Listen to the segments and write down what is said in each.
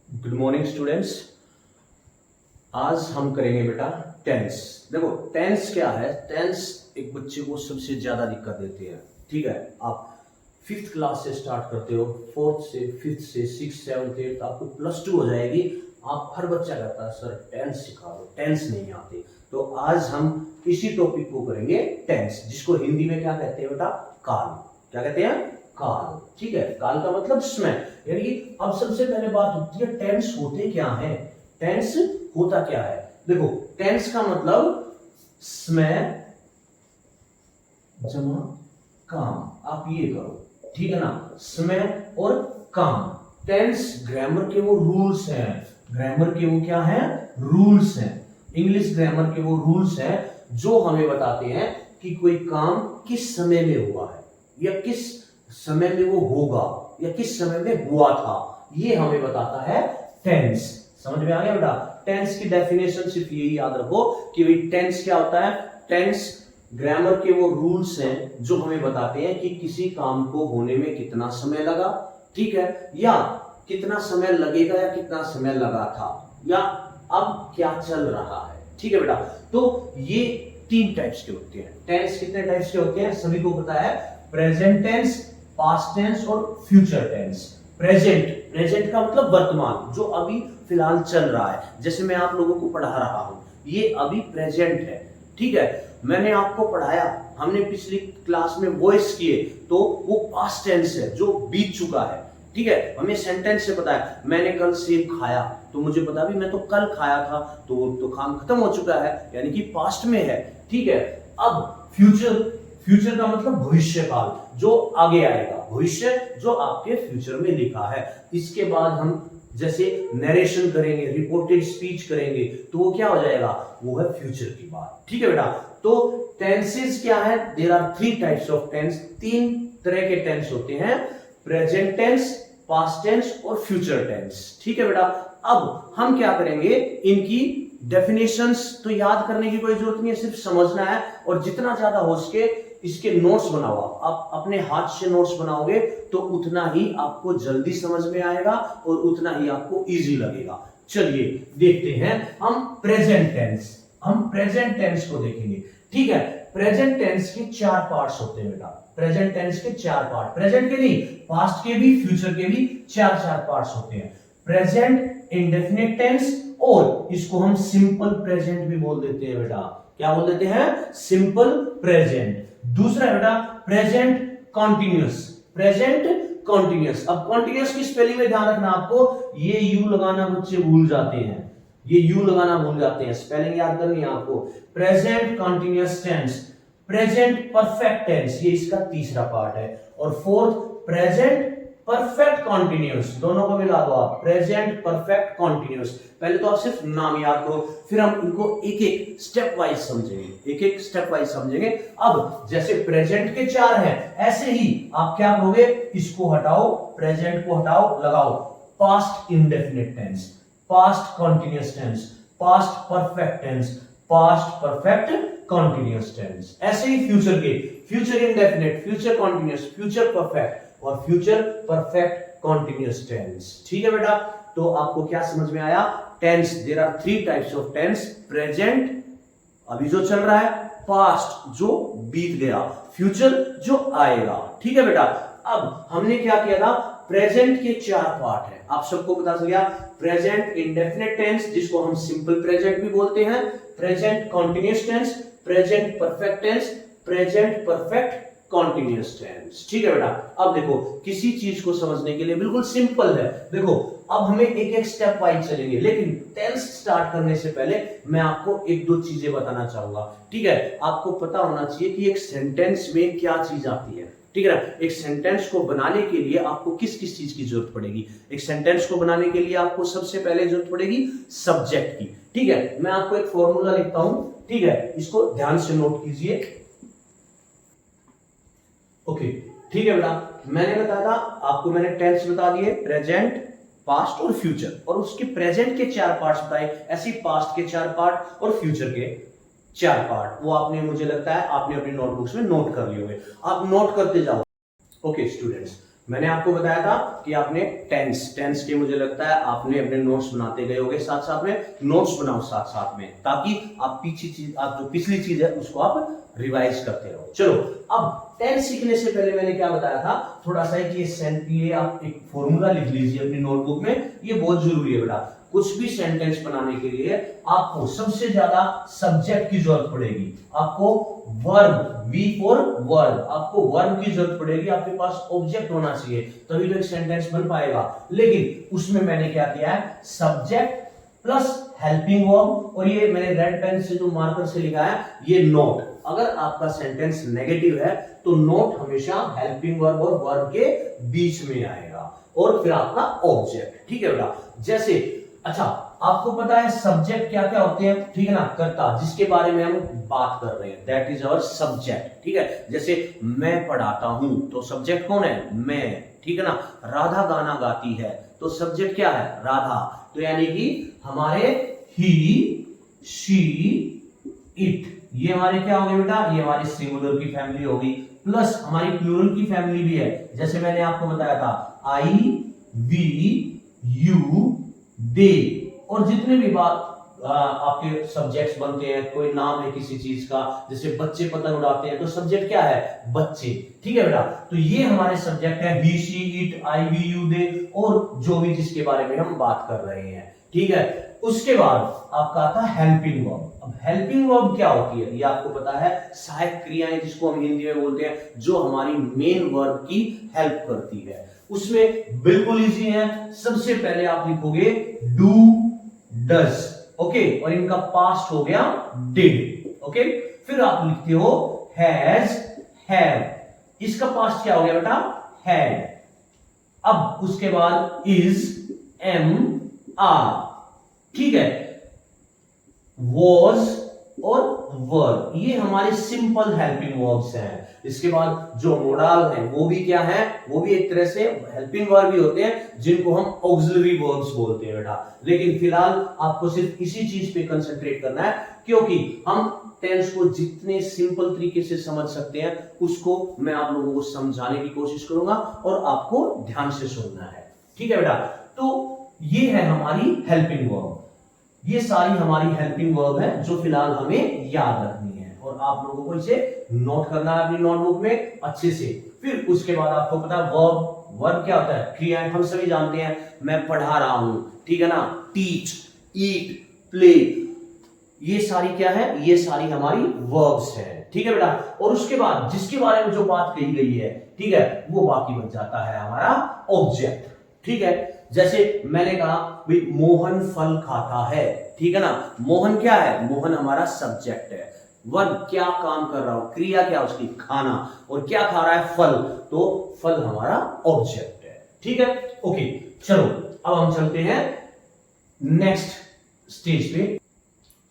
Good morning students. आज हम करेंगे बेटा टेंस। देखो टेंस क्या है। टेंस एक बच्चे को सबसे ज्यादा दिक्कत देती है। ठीक है, आप फिफ्थ क्लास से स्टार्ट करते हो, फोर्थ से, फिफ्थ से, सिक्स, सेवन्थ, एट्थ, आपको प्लस टू हो जाएगी। आप हर बच्चा कहता है सर टेंस सिखा दो, टेंस नहीं आती। तो आज हम इसी टॉपिक को करेंगे टेंस, जिसको हिंदी में क्या कहते हैं बेटा? काल। क्या कहते हैं? काल। ठीक है, काल का मतलब समय। यानी कि अब सबसे पहले बात होती है टेंस होते क्या है। टेंस होता क्या है? देखो टेंस का मतलब समय जमा काम। आप ये करो, ठीक है ना, समय और काम। टेंस ग्रामर के वो रूल्स हैं। ग्रामर के वो क्या है? रूल्स हैं। इंग्लिश ग्रामर के वो रूल्स हैं जो हमें बताते हैं कि कोई काम किस समय में हुआ है या किस समय में वो होगा या किस समय में हुआ था। ये हमें बताता है टेंस। समझ में आ गया बेटा? टेंस की डेफिनेशन सिर्फ यही याद रखो कि भाई टेंस क्या होता है। टेंस ग्रामर के वो रूल्स हैं जो हमें बताते हैं कि किसी काम को होने में कितना समय लगा, ठीक है, या कितना समय लगेगा या कितना समय लगा था, या अब क्या चल रहा है। ठीक है बेटा? तो ये तीन टाइप्स के होते हैं। टेंस कितने टाइप्स के होते हैं सभी को पता है। प्रेजेंट टेंस, पास्ट टेंस और फ्यूचर टेंस। प्रेजेंट, प्रेजेंट का मतलब वर्तमान, जो अभी फिलहाल चल रहा है। जैसे मैं आप लोगों को पढ़ा रहा हूं, ये अभी प्रेजेंट है। ठीक है, मैंने आपको पढ़ाया, हमने पिछली क्लास में वॉइस किए, तो वो पास्ट टेंस है जो बीत चुका है। ठीक है, हमें सेंटेंस से पता है मैंने कल सेब खाया, तो मुझे पता भी मैं तो कल खाया था, तो काम खत्म हो चुका है, यानी कि पास्ट में है। ठीक है, अब फ्यूचर, फ्यूचर का मतलब भविष्य काल, जो आगे आएगा, भविष्य जो आपके फ्यूचर में लिखा है। इसके बाद हम जैसे नरेशन करेंगे, रिपोर्टेड स्पीच करेंगे, तो वो क्या हो जाएगा? वो है फ्यूचर की बात। ठीक है बेटा? तो टेंसेस क्या है? There are three types of tense. तीन तरह के टेंस होते हैं, प्रेजेंट टेंस, पास्ट टेंस और फ्यूचर टेंस। ठीक है बेटा? अब हम क्या करेंगे, इनकी डेफिनेशंस तो याद करने की कोई जरूरत नहीं है, सिर्फ समझना है। और जितना ज्यादा हो सके इसके नोट्स बनाओ। आप अपने हाथ से नोट्स बनाओगे तो उतना ही आपको जल्दी समझ में आएगा और उतना ही आपको इजी लगेगा। चलिए देखते हैं हम प्रेजेंट टेंस। हम प्रेजेंट टेंस को देखेंगे। ठीक है, प्रेजेंट टेंस के चार पार्ट्स होते हैं बेटा। प्रेजेंट टेंस के चार पार्ट, प्रेजेंट के नहीं, पास्ट के भी, फ्यूचर के भी चार चार पार्ट्स होते हैं। प्रेजेंट इंडेफिनिट टेंस, और इसको हम सिंपल प्रेजेंट भी बोल देते हैं बेटा। क्या बोल देते हैं? Simple present. दूसरा बेटा प्रेजेंट कॉन्टिन्यूअस। Present continuous. अब कॉन्टिन्यूअस की स्पेलिंग में ध्यान रखना आपको, ये यू लगाना बच्चे भूल जाते हैं, ये यू लगाना भूल जाते हैं, स्पेलिंग याद करनी है आपको। Present continuous tense, present perfect tense, ये इसका तीसरा पार्ट है। और फोर्थ प्रेजेंट परफेक्ट कॉन्टिन्यूअस, दोनों को मिला दो आप, प्रेजेंट परफेक्ट कॉन्टिन्यूअस। पहले तो आप सिर्फ नाम याद करो, फिर हम इनको एक एक स्टेप वाइज समझेंगे, एक एक स्टेप वाइज समझेंगे। अब जैसे प्रेजेंट के चार हैं, ऐसे ही आप क्या करोगे, इसको हटाओ, प्रेजेंट को हटाओ, लगाओ past indefinite tense, past continuous tense, past perfect tense, past perfect continuous tense. ऐसे ही फ्यूचर के, future indefinite, future continuous, future perfect और फ्यूचर परफेक्ट कॉन्टिन्यूअस टेंस। ठीक है बेटा? तो आपको क्या समझ में आया? Tense, there are three types of tense. Present अभी जो चल रहा है, पास्ट जो बीत गया, फ्यूचर जो आएगा। ठीक है बेटा? अब हमने क्या किया था, प्रेजेंट के चार पार्ट है, आप सबको पता चल गया। प्रेजेंट इंडेफिनिट टेंस, जिसको हम सिंपल प्रेजेंट भी बोलते हैं, present continuous tense, present perfect tense, present perfect continuous tense. ठीक है बेटा? अब देखो किसी चीज को समझने के लिए बिल्कुल सिंपल है। देखो अब हमें एक एक स्टेप वाइज चलेंगे, लेकिन टेंस स्टार्ट करने से पहले मैं आपको एक दो चीजें बताना चाहूंगा। ठीक है? आपको पता होना चाहिए कि एक सेंटेंस में क्या चीज आती है। ठीक है ना? एक सेंटेंस को बनाने के लिए आपको किस किस चीज की जरूरत पड़ेगी? एक सेंटेंस को बनाने के लिए आपको सबसे पहले जरूरत पड़ेगी सब्जेक्ट की। ठीक है? मैं आपको एक फॉर्मूला लिखता हूं, ठीक है, इसको ध्यान से नोट कीजिए। ओके, ठीक है बेटा? मैंने बताया था आपको, मैंने टेंस बता दिए, प्रेजेंट, पास्ट और फ्यूचर, और उसके प्रेजेंट के चार पार्ट्स बताए, ऐसे पास्ट के चार पार्ट और फ्यूचर के चार पार्ट। वो आपने, मुझे लगता है आपने अपनी नोटबुक्स में नोट कर लिए होंगे, आप नोट करते जाओ। ओके स्टूडेंट्स, मैंने आपको बताया था कि आपने टेंस के मुझे लगता है आपने अपने नोट्स बनाते गए होंगे, साथ साथ में नोट्स बनाओ साथ साथ में, ताकि आप आप जो पिछली चीज है उसको आप रिवाइज करते रहो। चलो अब टेंस सीखने से पहले मैंने क्या बताया था, थोड़ा सा कि ये आप एक फॉर्मूला लिख लीजिए अपनी नोटबुक में, ये बहुत जरूरी है बेटा। कुछ भी सेंटेंस बनाने के लिए आपको सबसे ज्यादा सब्जेक्ट की जरूरत पड़ेगी, आपको वर्ब, वी फॉर वर्ब, आपको वर्ब की जरूरत पड़ेगी, आपके पास ऑब्जेक्ट होना चाहिए तभी तो एक सेंटेंस बन पाएगा। लेकिन उसमें मैंने क्या किया है, सब्जेक्ट प्लस हेल्पिंग वर्ब, और ये मैंने रेड पेन से जो मार्कर से लिखा है ये नोट। अगर आपका सेंटेंस नेगेटिव है तो नोट हमेशा हेल्पिंग वर्ब और वर्ब के बीच में आएगा, और फिर आपका ऑब्जेक्ट। ठीक है बेटा, जैसे अच्छा आपको पता है सब्जेक्ट क्या क्या होते हैं, ठीक है ना, कर्ता, जिसके बारे में हम बात कर रहे हैं, दैट इज आवर सब्जेक्ट। ठीक है, जैसे मैं पढ़ाता हूं तो सब्जेक्ट कौन है, मैं। ठीक है ना, राधा गाना गाती है तो सब्जेक्ट क्या है, राधा। तो यानी कि हमारे ही, शी, इट, ये हमारे क्या हो गए बेटा, ये हमारी सिंगुलर की फैमिली होगी, प्लस हमारी प्लूरल की फैमिली भी है। जैसे मैंने आपको बताया था आई, वी, यू, दे, और जितने भी बात आपके सब्जेक्ट्स बनते हैं, कोई नाम है किसी चीज का, जैसे बच्चे पतंग उड़ाते हैं तो सब्जेक्ट क्या है, बच्चे। ठीक है बेटा, तो ये हमारे सब्जेक्ट है, he, she, it, I, we, you, they, और जो भी जिसके बारे में हम बात कर रहे हैं। ठीक है, उसके बाद आपका आता है हेल्पिंग वर्ब। अब हेल्पिंग वर्ब क्या होती है, ये आपको पता है, सहायक क्रियाएं जिसको हम हिंदी में बोलते हैं, जो हमारी मेन वर्ब की हेल्प करती है। उसमें बिल्कुल इजी है, सबसे पहले आप लिखोगे डू, डज, ओके, और इनका पास्ट हो गया डिड, ओके। फिर आप लिखते हो हैज, हैव, इसका पास्ट क्या हो गया बेटा, हैड। अब उसके बाद इज, एम, आर, ठीक है, वॉज और वर, ये हमारे सिंपल हेल्पिंग वर्ब्स हैं। इसके बाद जो मोडाल हैं वो भी क्या है, वो भी एक तरह से हेल्पिंग वर्ब ही होते हैं, जिनको हम ऑक्सिलरी वर्ब्स बोलते हैं बेटा। लेकिन फिलहाल आपको सिर्फ इसी चीज पे कंसंट्रेट करना है, क्योंकि हम टेंस को जितने सिंपल तरीके से समझ सकते हैं उसको मैं आप लोगों को समझाने की कोशिश करूंगा, और आपको ध्यान से सुनना है। ठीक है बेटा, तो ये है हमारी हेल्पिंग वर्ब, ये सारी हमारी हेल्पिंग वर्ब है जो फिलहाल हमें याद रखनी है, और आप लोगों को इसे नोट करना है अपनी नोटबुक में अच्छे से। फिर उसके बाद आपको पता है वर्ब, वर्ब क्या होता है, क्रियाएं हम सभी जानते हैं, मैं पढ़ा रहा हूं, ठीक है ना, टीच, ईट, प्ले, ये सारी क्या है, ये सारी हमारी वर्ब्स हैं। ठीक है बेटा, और उसके बाद जिसके बारे में जो बात कही गई है, ठीक है, वो बाकी बन जाता है हमारा ऑब्जेक्ट। ठीक है, जैसे मैंने कहा भाई मोहन फल खाता है, ठीक है ना, मोहन क्या है, मोहन हमारा सब्जेक्ट है। वर्ब क्या काम कर रहा हो, क्रिया क्या उसकी, खाना, और क्या खा रहा है, फल, तो फल हमारा ऑब्जेक्ट है। ठीक है, ओके, चलो अब हम चलते हैं नेक्स्ट स्टेज पे।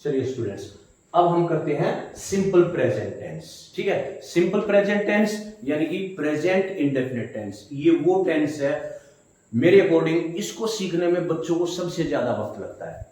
चलिए स्टूडेंट्स, अब हम करते हैं सिंपल प्रेजेंट टेंस। ठीक है, सिंपल प्रेजेंट टेंस यानी कि प्रेजेंट इंडेफिनिट टेंस, ये वो टेंस है मेरे अकॉर्डिंग इसको सीखने में बच्चों को सबसे ज्यादा वक्त लगता है।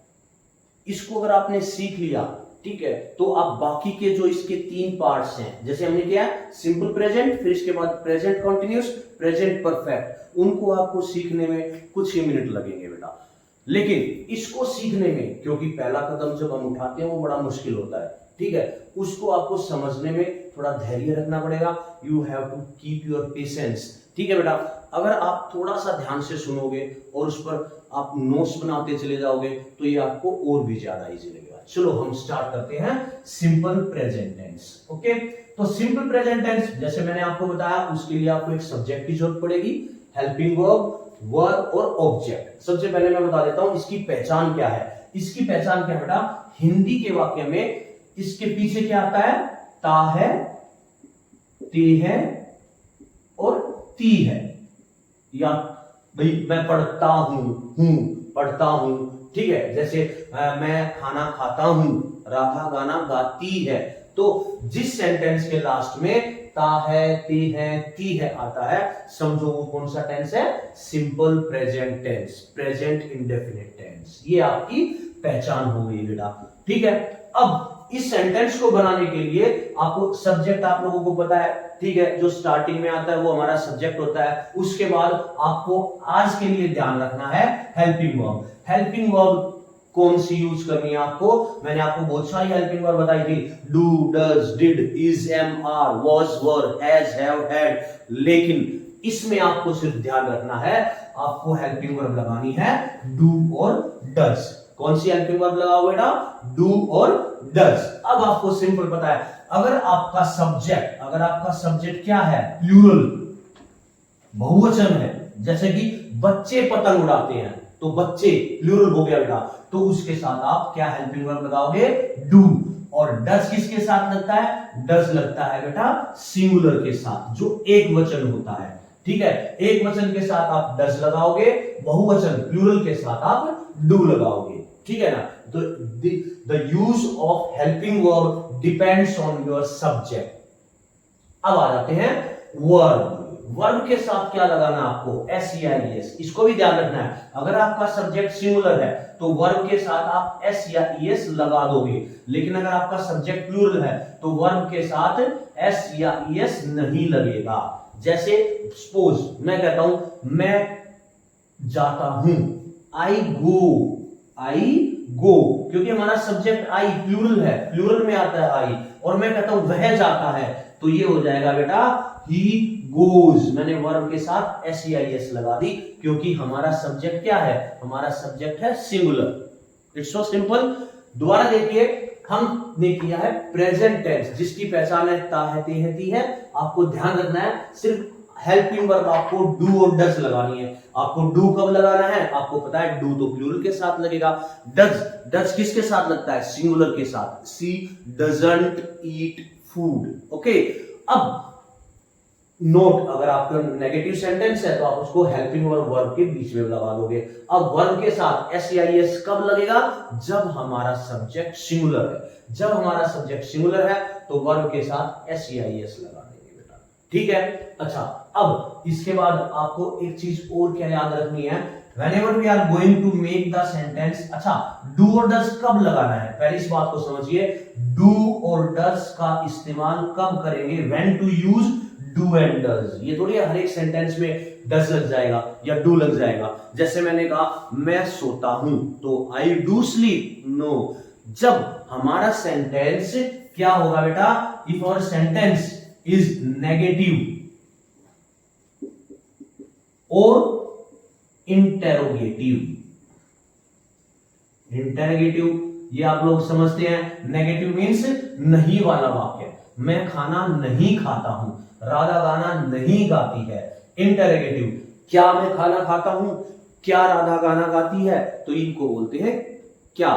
इसको अगर आपने सीख लिया, ठीक है, तो आप बाकी के जो इसके 3 पार्ट्स हैं, जैसे हमने किया सिंपल प्रेजेंट, फिर इसके बाद प्रेजेंट कंटिन्यूअस, प्रेजेंट परफेक्ट, उनको आपको सीखने में कुछ ही मिनट लगेंगे बेटा। लेकिन इसको सीखने में, क्योंकि पहला कदम जब हम उठाते हैं वो बड़ा मुश्किल होता है, ठीक है, उसको आपको समझने में थोड़ा धैर्य रखना पड़ेगा। You have to keep your patience. ठीक है बेटा, अगर आप थोड़ा सा ध्यान से सुनोगे और उस पर आप नोट्स बनाते चले जाओगे तो ये आपको और भी ज्यादा इजी लगेगा। चलो हम स्टार्ट करते हैं सिंपल प्रेजेंट टेंस। ओके, तो सिंपल प्रेजेंट टेंस जैसे मैंने आपको बताया, उसके लिए आपको एक सब्जेक्ट की जरूरत पड़ेगी, हेल्पिंग वर्ब, वर्ब और ऑब्जेक्ट। सबसे पहले मैं बता देता हूं इसकी पहचान क्या है। इसकी पहचान क्या है बेटा, हिंदी के वाक्य में इसके पीछे क्या आता है, ता है, ते है और ती है, या भाई मैं पढ़ता हूं, पढ़ता हूं, ठीक है, जैसे मैं खाना खाता हूं, राधा गाना गाती है। तो जिस सेंटेंस के लास्ट में ता है, ते है, ती है आता है, समझो वो कौन सा टेंस है, simple present tense, present indefinite tense. ये आपकी पहचान हो गई बेटा। ठीक है, अब इस सेंटेंस को बनाने के लिए आपको सब्जेक्ट आप लोगों को पता है, ठीक है, जो स्टार्टिंग में आता है वो हमारा सब्जेक्ट होता है। उसके बाद आपको आज के लिए ध्यान रखना है हेल्पिंग वर्ब। हेल्पिंग वर्ब कौन सी यूज करनी है आपको, मैंने आपको बहुत सारी हेल्पिंग वर्ब बताई थी, do, does, did, is, am, are, was, were, has, have, had, लेकिन इसमें आपको सिर्फ ध्यान रखना है, आपको हेल्पिंग वर्ब लगानी है डू और डज। कौन सी हेल्पिंग वर्ब लगाओ बेटा, डू और डज। अब आपको सिंपल पता है, अगर आपका सब्जेक्ट क्या है, प्लूरल, बहुवचन है, जैसे कि बच्चे पतंग उड़ाते हैं, तो बच्चे प्लूरल हो गया बेटा, तो उसके साथ आप क्या हेल्पिंग वर्ब लगाओगे, डू। और डज किसके साथ लगता है, डज लगता है बेटा सिंगुलर के साथ, जो एक वचन होता है, ठीक है। एक वचन के साथ आप डज लगाओगे, बहुवचन प्लूरल के साथ आप डू लगाओगे, ठीक है ना। तो the use of helping verb depends on your subject. अब आ जाते हैं वर्ब। वर्ब के साथ क्या लगाना आपको, एस, इसको भी ध्यान रखना है। अगर आपका सब्जेक्ट सिंगुलर है तो वर्ब के साथ आप एस या ईएस लगा दोगे, लेकिन अगर आपका सब्जेक्ट प्लूरल है तो वर्ब के साथ एस या ईएस नहीं लगेगा। जैसे सपोज मैं कहता हूं मैं जाता हूं, आई गो, क्योंकि हमारा सब्जेक्ट आई प्लूरल है, प्लूरल में आता है आई, और मैं कहता हूं वह जाता है, तो ये हो जाएगा बेटा ही गोज। मैंने वर्ब के साथ एस या एस लगा दी, क्योंकि हमारा सब्जेक्ट क्या है, हमारा सब्जेक्ट है सिंगुलर। It's so simple. दोबारा देखिए, हमने किया है प्रेजेंट टेंस, जिसकी पहचान है। आपको ध्यान रखना है, सिर्फ हेल्पिंग वर्ब आपको डू और डज लगानी है। आपको डू कब लगाना है, आपको पता है डू तो प्लूरल के साथ लगेगा, डज किसके साथ लगता है, सिंगुलर के साथ, सी डजंट ईट फूड, ओके। अब नोट, अगर आपका नेगेटिव सेंटेंस है तो आप उसको हेल्पिंग वर्ब के बीच में लगा दोगे। अब वर्ब के साथ एस या एस कब लगेगा, जब हमारा सब्जेक्ट सिंगुलर है। जब हमारा सब्जेक्ट सिंगुलर है तो वर्ब के साथ एस या एस लगा देंगे बेटा, ठीक है। अच्छा, अब इसके बाद आपको एक चीज और क्या याद रखनी है, whenever we are going to make the sentence, अच्छा do और does कब लगाना है, पहले इस बात को समझिए। do और does का इस्तेमाल कब करेंगे, when to use do and does। ये थोड़ी हर एक सेंटेंस में does लग जाएगा या do लग जाएगा। जैसे मैंने कहा मैं सोता हूं, तो I do sleep, no। जब हमारा सेंटेंस क्या होगा बेटा, if our sentence is negative और इंटेरोगेटिव ये आप लोग समझते हैं। नेगेटिव मीन्स नहीं वाला वाक्य, मैं खाना नहीं खाता हूं, राधा गाना नहीं गाती है। इंटेरोगेटिव, क्या मैं खाना खाता हूं, क्या राधा गाना गाती है, तो इनको बोलते हैं क्या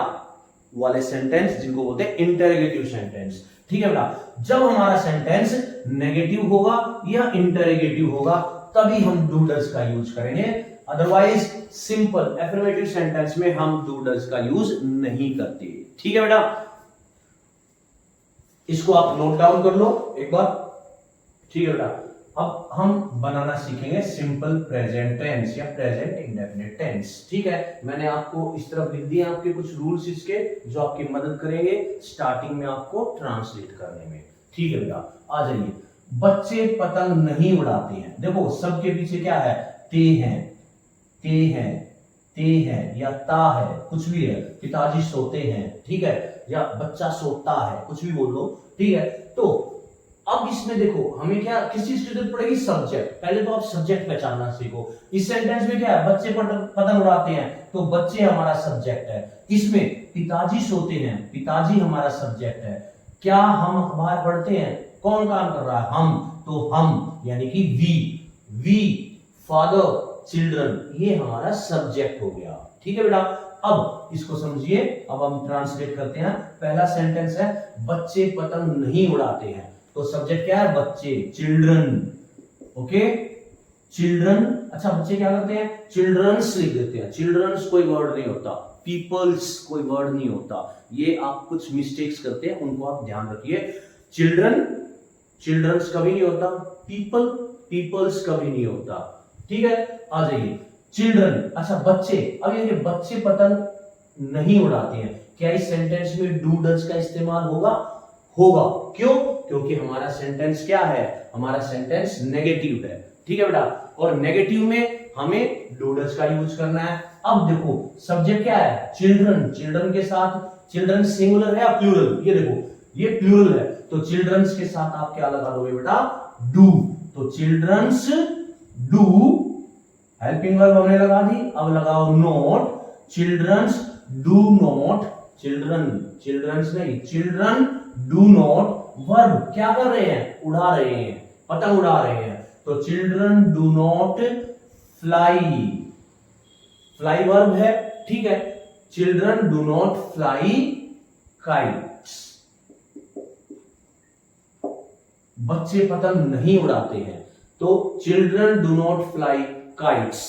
वाले सेंटेंस, जिनको बोलते हैं इंटेरोगेटिव सेंटेंस, ठीक है बेटा। जब हमारा सेंटेंस नेगेटिव होगा या इंटेरोगेटिव होगा तभी हम डू डज का यूज करेंगे, अदरवाइज सिंपल एफर्मेटिव सेंटेंस में हम डू डज का यूज नहीं करते, ठीक है बेटा। इसको आप नोट डाउन कर लो एक बार, ठीक है बेटा। अब हम बनाना सीखेंगे सिंपल प्रेजेंट टेंस या प्रेजेंट इंडेफिनिट टेंस, ठीक है। मैंने आपको इस तरफ लिख दिए आपके कुछ रूल्स इसके, जो आपकी मदद करेंगे स्टार्टिंग में आपको ट्रांसलेट करने में, ठीक है बेटा। आ जाइए, बच्चे पतंग नहीं उड़ाते हैं। देखो सबके पीछे क्या है, ते हैं या ता है, कुछ भी है। पिताजी सोते हैं, ठीक है, या बच्चा सोता है, कुछ भी बोल लो, ठीक है। तो अब इसमें देखो हमें क्या, किस चीज की जरूरत पड़ेगी, सब्जेक्ट। पहले तो आप सब्जेक्ट पहचानना सीखो। इस सेंटेंस में क्या है, बच्चे पतंग उड़ाते हैं, तो बच्चे हमारा सब्जेक्ट है। इसमें पिताजी सोते हैं, पिताजी हमारा सब्जेक्ट है। क्या हम अखबार पढ़ते हैं, कौन काम कर रहा है, हम, तो हम यानी कि वी, फादर, चिल्ड्रन, ये हमारा सब्जेक्ट हो गया, ठीक है बेटा। अब इसको समझिए, अब हम ट्रांसलेट करते हैं। पहला सेंटेंस है बच्चे पतंग नहीं उड़ाते हैं, तो सब्जेक्ट क्या है, बच्चे, चिल्ड्रन, ओके, चिल्ड्रन। अच्छा बच्चे क्या करते हैं, चिल्ड्रंस लिख देते हैं। चिल्ड्रंस कोई वर्ड नहीं होता, पीपल्स कोई वर्ड नहीं होता, ये आप कुछ मिस्टेक्स करते हैं, उनको आप ध्यान रखिए। चिल्ड्रंस कभी नहीं होता, पीपल्स कभी नहीं होता, ठीक है। आ जाइए, चिल्ड्रन, अच्छा बच्चे। अब ये बच्चे पतंग नहीं उड़ाते हैं। क्या इस सेंटेंस में डू डज का इस्तेमाल होगा? होगा। क्यों? क्योंकि हमारा सेंटेंस क्या है? हमारा सेंटेंस नेगेटिव है। ठीक है बेटा, और नेगेटिव में हमें डू डज का यूज करना है। अब देखो सब्जेक्ट क्या है? चिल्ड्रन। चिल्ड्रन के साथ, चिल्ड्रन सिंगुलर है या प्लूरल? ये देखो ये प्लूरल है, तो चिल्ड्रंस के साथ आप क्या लगा दोगे बेटा? डू। तो चिल्ड्रंस डू, हेल्पिंग वर्ब हमने लगा दी, अब लगाओ not. Childrens do not, children, childrens नहीं, चिल्ड्रन डू नॉट वर्ब क्या कर रहे हैं? उड़ा रहे हैं, पतंग उड़ा रहे हैं। तो children do not fly, fly verb है, ठीक है। Children do not fly kites, बच्चे पतंग नहीं उड़ाते हैं। तो children do not fly kites,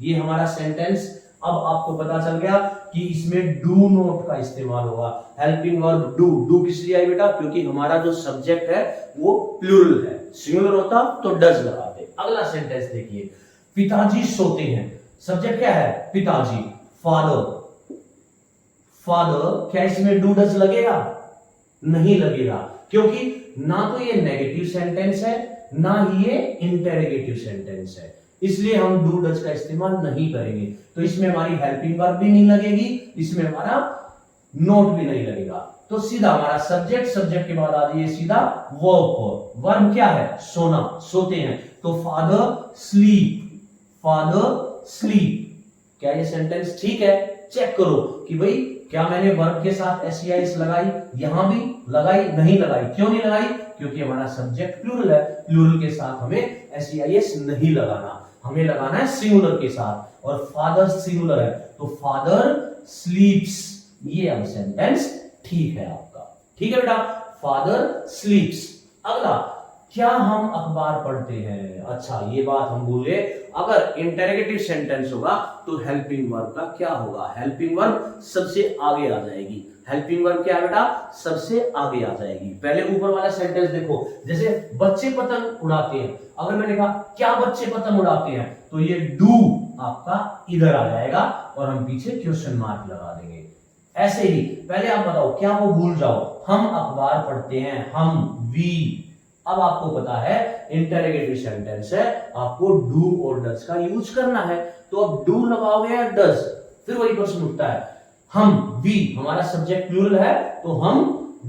ये हमारा सेंटेंस। अब आपको पता चल गया कि इसमें डू नॉट का इस्तेमाल होगा। हेल्पिंग वर्ब डू, डू किस लिए आई बेटा? क्योंकि हमारा जो सब्जेक्ट है वो प्लूरल है, सिंगुलर होता तो डज लगाते। अगला सेंटेंस देखिए, पिताजी सोते हैं। सब्जेक्ट क्या है? पिताजी, फादर। फादर, क्या इसमें डू डज लगेगा? नहीं लगेगा, क्योंकि ना तो ये नेगेटिव सेंटेंस है, ना ही ये इंटेरोगेटिव सेंटेंस है, इसलिए हम डू डज का इस्तेमाल नहीं करेंगे। तो इसमें हमारी हेल्पिंग वर्ब भी नहीं लगेगी, इसमें हमारा नोट भी नहीं लगेगा। तो सीधा हमारा सब्जेक्ट, सब्जेक्ट के बाद आ जाइए सीधा वर्ब। वर्ब क्या है? सोना, सोते हैं। तो फादर स्लीप, फादर स्लीप। क्या ये सेंटेंस ठीक है? चेक करो कि भाई क्या मैंने वर्ब के साथ एस लगाई? यहां भी लगाई? नहीं लगाई। क्यों नहीं लगाई? क्योंकि हमारा सब्जेक्ट प्लूरल है, प्लूरल के साथ हमें एस नहीं लगाना, हमें लगाना है सिंगुलर के साथ, और फादर सिंगुलर है तो फादर स्लीप्स। ये अब सेंटेंस ठीक है आपका, ठीक है बेटा, फादर स्लीप्स। अगला, क्या हम अखबार पढ़ते हैं? अच्छा ये बात हम भूल गए, अगर इंटरोगेटिव सेंटेंस होगा तो हेल्पिंग वर्ब का क्या होगा? हेल्पिंग वर्ब सबसे आगे आ जाएगी। हेल्पिंग वर्ब क्या है बेटा? सबसे आगे आ जाएगी। पहले ऊपर वाला सेंटेंस देखो, जैसे बच्चे पतंग उड़ाते हैं, अगर मैंने कहा क्या बच्चे पतंग उड़ाते हैं, तो ये डू आपका इधर आ जाएगा और हम पीछे क्वेश्चन मार्क लगा देंगे। ऐसे ही पहले आप बताओ, क्या वो भूल जाओ, हम अखबार पढ़ते हैं, हम, वी। अब आपको पता है इंटरोगेटिव सेंटेंस है, आपको डू और डज का यूज करना है। तो अब डू लगाओगे या डज? फिर वही प्रश्न उठता है, हम, वी, हमारा सब्जेक्ट प्लूरल है तो हम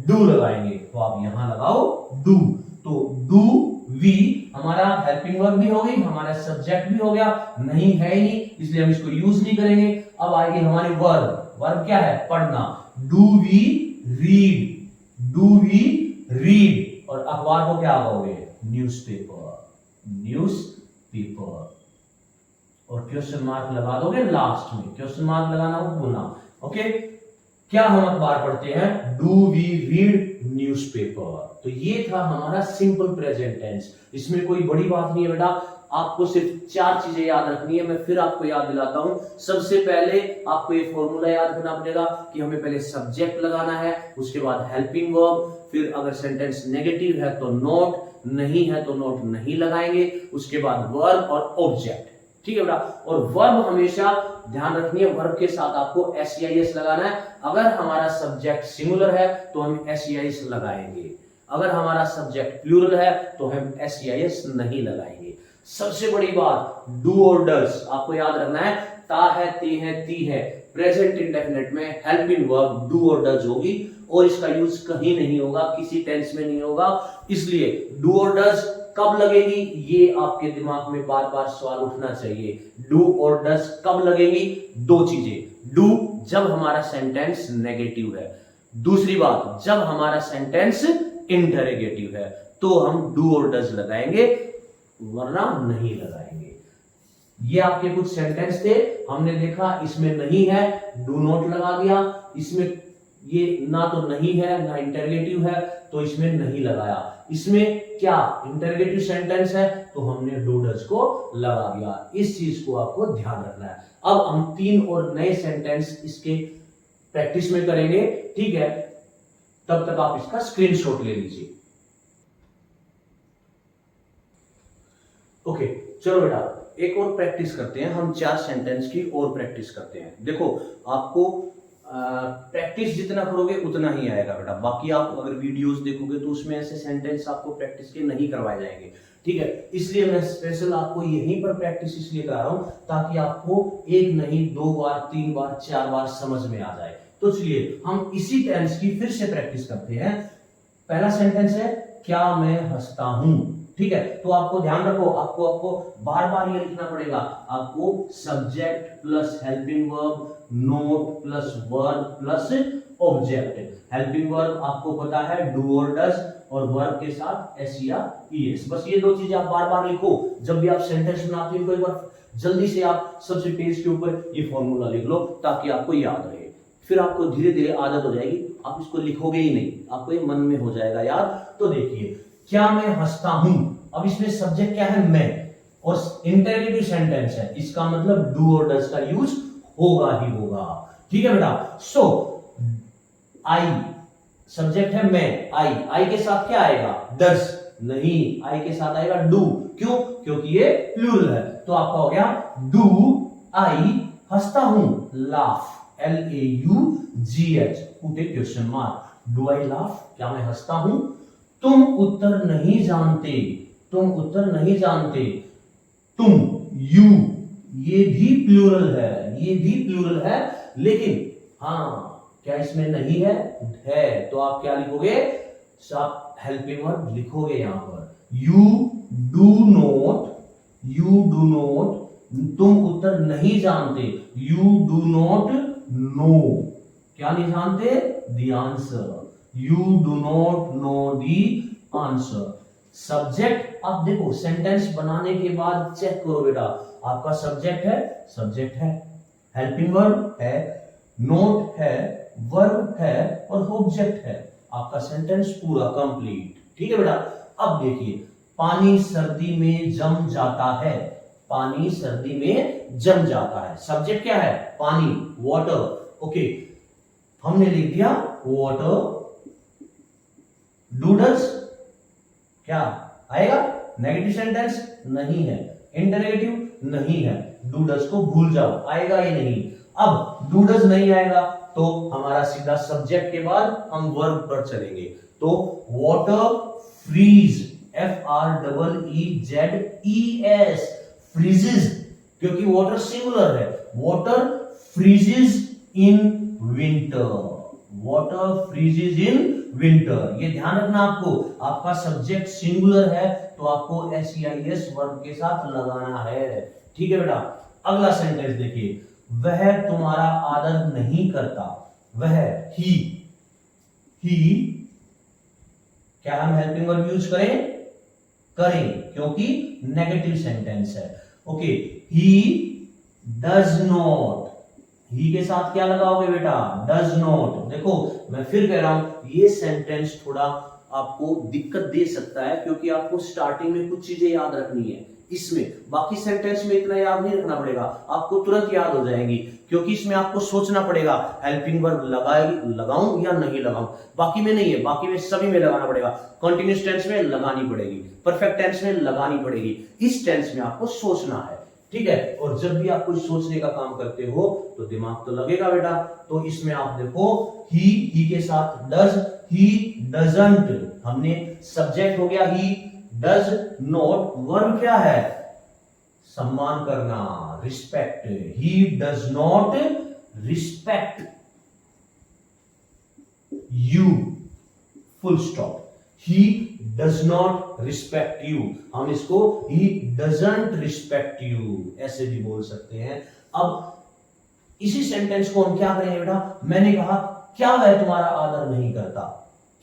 डू लगाएंगे, तो आप यहां लगाओ डू। तो डू वी हमारा हेल्पिंग वर्ब भी हो गई, हमारा सब्जेक्ट भी हो गया, नहीं है ही नहीं इसलिए हम इसको यूज नहीं करेंगे। अब आएगी हमारी वर्ब। वर्ब क्या है? पढ़ना। Do we read, do we read. और अखबार को क्या कहोगे? Newspaper, newspaper. और क्वेश्चन मार्क लगा दोगे लास्ट में, क्वेश्चन मार्क लगाना मत भूलना। ओके, क्या हम अखबार पढ़ते हैं? Do we read newspaper. तो ये था हमारा सिंपल प्रेजेंट टेंस। इसमें कोई बड़ी बात नहीं है बेटा, आपको सिर्फ 4 चीजें याद रखनी है। मैं फिर आपको याद दिलाता हूं। सबसे पहले आपको ये फॉर्मूला याद करना पड़ेगा कि हमें पहले सब्जेक्ट लगाना है, उसके बाद हेल्पिंग वर्ब, फिर अगर सेंटेंस नेगेटिव है तो नोट, नहीं है तो नोट नहीं लगाएंगे, उसके बाद वर्ब और ऑब्जेक्ट। ठीक है बेटा, और वर्ब हमेशा ध्यान रखनी है, वर्ब के साथ आपको एस लगाना है। अगर हमारा सब्जेक्ट सिंगुलर है तो हम एस लगाएंगे, अगर हमारा सब्जेक्ट प्लूरल है तो हम एस नहीं लगाएंगे। सबसे बड़ी बात, डू और डज आपको याद रखना है। ता है, ते है, ती है, प्रेजेंट इंडेफिनिट में हेल्पिंग वर्ब डू और डज होगी, और इसका यूज कहीं नहीं होगा, किसी टेंस में नहीं होगा। इसलिए डू और डज कब लगेगी, ये आपके दिमाग में बार बार सवाल उठना चाहिए। डू और डज कब लगेगी? 2 चीजें। डू जब हमारा सेंटेंस नेगेटिव है, दूसरी बात जब हमारा सेंटेंस इंटरोगेटिव है तो हम डू और डज लगाएंगे, वरना नहीं लगाएंगे। ये आपके कुछ सेंटेंस थे, हमने देखा इसमें नहीं है, डू नॉट लगा दिया। इसमें ये ना तो नहीं है ना इंटरोगेटिव है तो इसमें नहीं लगाया। इसमें क्या इंटरोगेटिव सेंटेंस है तो हमने डू डज को लगा दिया। इस चीज को आपको ध्यान रखना है। अब हम 3 और नए सेंटेंस इसके प्रैक्टिस में करेंगे, ठीक है? तब तक आप इसका स्क्रीनशॉट ले लीजिए। ओके, चलो बेटा एक और प्रैक्टिस करते हैं, हम 4 सेंटेंस की और प्रैक्टिस करते हैं। देखो आपको प्रैक्टिस जितना करोगे उतना ही आएगा बेटा। बाकी आप अगर वीडियोस देखोगे तो उसमें ऐसे सेंटेंस आपको प्रैक्टिस के नहीं करवाए जाएंगे, ठीक है। इसलिए मैं स्पेशल आपको यहीं पर प्रैक्टिस इसलिए करा रहा हूं ताकि आपको एक नहीं 2 बार 3 बार 4 बार समझ में आ जाए। तो चलिए हम इसी टेंस की फिर से प्रैक्टिस करते हैं। पहला सेंटेंस है क्या मैं हंसता हूं, ठीक है। तो आपको ध्यान रखो, आपको बार बार ये लिखना पड़ेगा। आपको subject plus helping verb, note plus verb plus object. Helping verb आपको पता है डू और डज, और वर्ब के साथ एस या ईएस। बस ये 2 चीजें आप बार बार लिखो। जब भी आप सेंटेंस बनाते हो एक बार जल्दी से आप सबसे पेज के ऊपर ये फॉर्मूला लिख लो ताकि आपको याद रहे। फिर आपको धीरे धीरे आदत हो जाएगी, आप इसको लिखोगे ही नहीं, आपको ये मन में हो जाएगा याद। तो देखिए क्या मैं हंसता हूं, अब इसमें सब्जेक्ट क्या है मैं, और इंटरोगेटिव सेंटेंस है, इसका मतलब डू और डज का यूज होगा ही होगा, ठीक है बेटा। सो आई सब्जेक्ट है मैं, आई के साथ क्या आएगा डज, नहीं आई के साथ आएगा डू। क्यों? क्योंकि ये प्लूरल है। तो आपका हो गया डू आई हंसता हूं, laugh LAUGH, put A question mark. Do I laugh, क्या मैं हंसता हूं। तुम उत्तर नहीं जानते, तुम उत्तर नहीं जानते। तुम यू, ये भी प्लूरल है, ये भी प्लूरल है, लेकिन हाँ क्या इसमें नहीं है तो आप क्या लिखोगे, आप हेल्पिंग वर्ब लिखोगे यहां पर। You do not, you do not, तुम उत्तर नहीं जानते, यू डू नॉट नो, क्या नहीं जानते the answer, you do not know the answer. Subject, आप देखो सेंटेंस बनाने के बाद चेक करो बेटा, आपका सब्जेक्ट है, हेल्पिंग वर्ब है, नोट है, वर्ब है और ऑब्जेक्ट है, आपका सेंटेंस पूरा कंप्लीट, ठीक है बेटा। अब देखिए पानी सर्दी में जम जाता है, पानी सर्दी में जम जाता है, सब्जेक्ट क्या है पानी, वाटर, ओके। हमने लिख दिया वाटर, डूडल्स क्या आएगा, नेगेटिव सेंटेंस नहीं है, इंटरोगेटिव नहीं है, डूडल्स को भूल जाओ, आएगा ये नहीं। अब डूडल्स नहीं आएगा तो हमारा सीधा सब्जेक्ट के बाद हम वर्ब पर चलेंगे। तो वाटर फ्रीज, FREEZES, फ्रीजेस, क्योंकि वाटर सिंगुलर है, water freezes in winter, water freezes in winter. ये ध्यान रखना आपको, आपका सब्जेक्ट सिंगुलर है तो आपको SEIS वर्ब के साथ लगाना है, ठीक है बेटा। अगला सेंटेंस देखिए, वह तुम्हारा आदर नहीं करता, वह ही क्या हम हेल्पिंग वर्ब यूज करें क्योंकि नेगेटिव सेंटेंस है, ओके। ही डज नॉट, ही के साथ क्या लगाओगे बेटा डज नॉट। देखो मैं फिर कह रहा हूं ये सेंटेंस थोड़ा आपको दिक्कत दे सकता है क्योंकि आपको स्टार्टिंग में कुछ चीजें याद रखनी है इसमें, बाकी सेंटेंस में इतना याद नहीं रखना पड़ेगा, आपको तुरंत याद हो जाएंगी क्योंकि इसमें आपको सोचना पड़ेगा हेल्पिंग वर्ब लगाऊं या नहीं लगाऊं। बाकी में नहीं है, बाकी में सभी में लगाना पड़ेगा, कंटिन्यूअस टेंस में लगानी पड़ेगी, परफेक्ट टेंस में लगानी पड़ेगी, इस टेंस में आपको सोचना है, ठीक है। और जब भी आप कुछ सोचने का काम करते हो तो दिमाग तो लगेगा बेटा। तो इसमें आप देखो ही के साथ डज, ही डजंट, हमने सब्जेक्ट हो गया ही, डज नॉट, वर्ब क्या है सम्मान करना, respect, he does not respect you, full stop, he does not respect you, हम इसको ही डजंट रिस्पेक्ट यू ऐसे भी बोल सकते हैं। अब इसी सेंटेंस को हम क्या करेंगे बेटा, मैंने कहा क्या वह तुम्हारा आदर नहीं करता,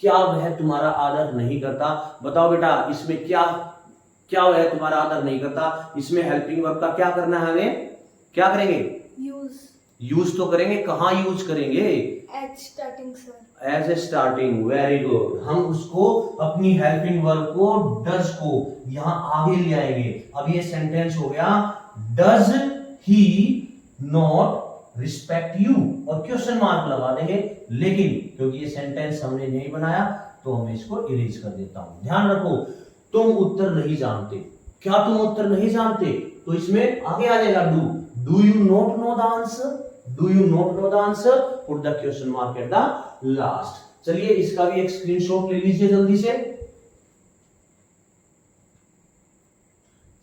क्या वह तुम्हारा आदर नहीं करता, बताओ बेटा इसमें क्या वह तुम्हारा आदर नहीं करता, इसमें हेल्पिंग वर्ब का क्या करना है, हमें क्या करेंगे यूज तो करेंगे, कहां यूज करेंगे at starting sir, as a starting, very good. हम उसको अपनी हेल्पिंग वर्ब को डज को यहां आगे ले आएंगे। अब ये सेंटेंस हो गया does he not respect you और क्वेश्चन मार्क लगा देंगे, लेकिन क्योंकि ये सेंटेंस हमने नहीं बनाया तो मैं इसको इरेज कर देता हूं। ध्यान रखो तुम उत्तर नहीं जानते, क्या तुम उत्तर नहीं जानते, तो इसमें आगे आ जाएगा do you not know the answer, do you not know the answer, put the question mark at the last. चलिए इसका भी एक स्क्रीनशॉट ले लीजिए जल्दी से।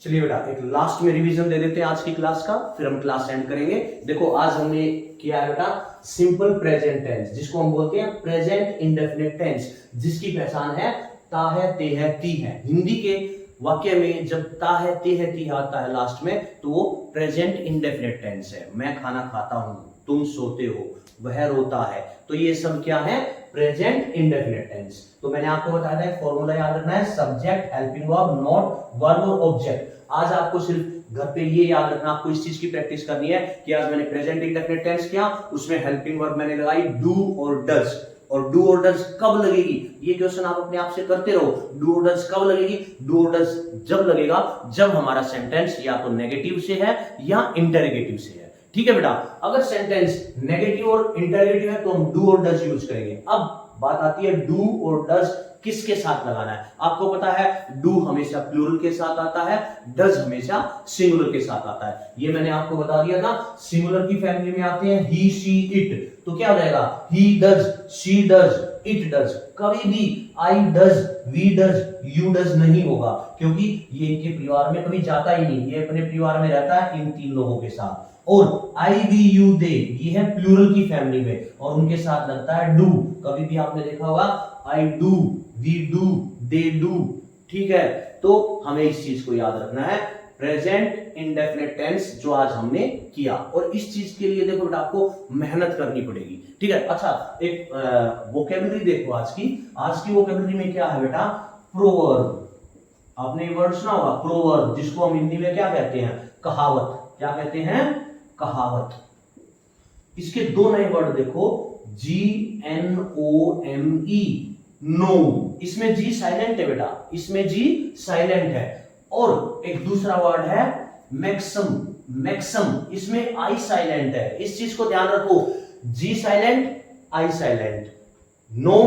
चलिए बेटा एक लास्ट में रिवीजन दे देते हैं आज की क्लास का, फिर हम क्लास एंड करेंगे। देखो आज हमने किया है बेटा सिंपल प्रेजेंट टेंस, जिसको हम बोलते हैं प्रेजेंट इंडेफिनिट टेंस, जिसकी पहचान है ता है, ते है, ती है। हिंदी के वाक्य में जब ता है, ते है, ती आता है लास्ट में, तो वो प्रेजेंट इंडेफिनिट टेंस है। मैं खाना खाता हूं, तुम सोते हो, वह रोता है, तो ये सब क्या है, प्रेजेंट इंडेफिनिट टेंस। तो मैंने आपको बताया था फॉर्मूला याद रखना है, subject, helping verb, not, verb और ऑब्जेक्ट। आज आपको सिर्फ घर पे ये याद रखना, आपको इस चीज की प्रैक्टिस करनी है कि आज मैंने प्रेजेंट इंडेफिनिट टेंस किया, उसमें हेल्पिंग वर्ब मैंने लगाई डू और डज, और डू और डज कब लगेगी, ये क्वेश्चन आप अपने आप से करते रहो। डू और डज कब लगेगी, डू और डज जब लगेगा जब हमारा सेंटेंस या तो नेगेटिव से है या इंटरोगेटिव से है। ठीक है बेटा, अगर सेंटेंस नेगेटिव और इंटरोगेटिव है तो हम डू और डज यूज करेंगे। अब बात आती है डू और डज किसके साथ लगाना है। आपको पता है डू हमेशा प्लूरल के साथ आता है, डज हमेशा सिंगुलर के साथ आता है। ये मैंने आपको बता दिया था, सिंगुलर की फैमिली में आते हैं ही, शी, इट, तो क्या हो जाएगा, he does, she does, it does. कभी भी I does, we does, you does नहीं होगा, क्योंकि ये इनके परिवार में कभी जाता ही नहीं, ये अपने परिवार में रहता है इन तीन लोगों के साथ। और आई, वी, यू, दे, ये है प्लूरल की फैमिली में, और उनके साथ लगता है डू। कभी भी आपने देखा होगा I do, we do, they do. ठीक है, तो हमें इस चीज को याद रखना है, प्रेजेंट इंडेफिनिट टेंस जो आज हमने किया। और इस चीज के लिए देखो बेटा आपको मेहनत करनी पड़ेगी। ठीक है, अच्छा एक वोकेबलरी देखो आज की वोकेबलरी में क्या है बेटा, प्रोवर्ब। आपने ये वर्ड सुना होगा प्रोवर्ब, जिसको हम हिंदी में क्या कहते हैं, कहावत। क्या कहते हैं, कहावत। इसके दो नए वर्ड देखो, GNOME, नो। इसमें जी साइलेंट है बेटा, इसमें जी साइलेंट है। और एक दूसरा वर्ड है मैक्सम, मैक्सम, इसमें आई साइलेंट है। इस चीज को ध्यान रखो, जी साइलेंट, आई साइलेंट, नो,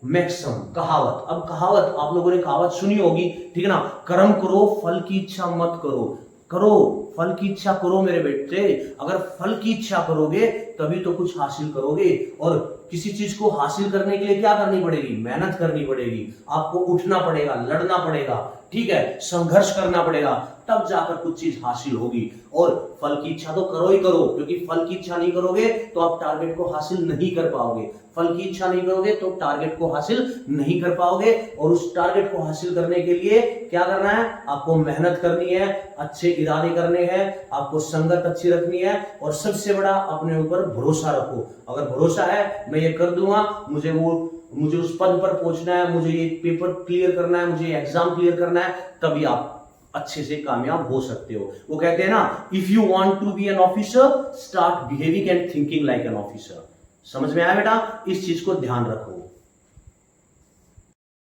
मैक्सम, कहावत। अब कहावत आप लोगों ने कहावत सुनी होगी, ठीक है ना, कर्म करो फल की इच्छा मत करो। करो फल की इच्छा करो मेरे बेटे, अगर फल की इच्छा करोगे तभी तो कुछ हासिल करोगे। और किसी चीज को हासिल करने के लिए क्या करनी पड़ेगी, मेहनत करनी पड़ेगी, आपको उठना पड़ेगा, लड़ना पड़ेगा, ठीक है, संघर्ष करना पड़ेगा, तब जाकर कुछ चीज हासिल होगी। और फल की इच्छा तो करो ही करो, क्योंकि फल की इच्छा नहीं करोगे तो आप टारगेट को हासिल नहीं कर पाओगे। फल की इच्छा नहीं करोगे तो टारगेट को हासिल नहीं कर पाओगे। और उस टारगेट को हासिल करने के लिए क्या करना है, आपको मेहनत करनी है, अच्छे इरादे करने हैं, आपको संगत अच्छी रखनी है, और सबसे बड़ा अपने ऊपर भरोसा रखो। अगर भरोसा है मैं ये कर दूंगा, मुझे उस पद पर पहुंचना है, मुझे ये पेपर क्लियर करना है, मुझे एग्जाम क्लियर करना है, तभी आप अच्छे से कामयाब हो सकते हो। वो कहते हैं ना, if you want to be an officer start behaving and thinking like an officer. समझ में आया बेटा, इस चीज को ध्यान रखो।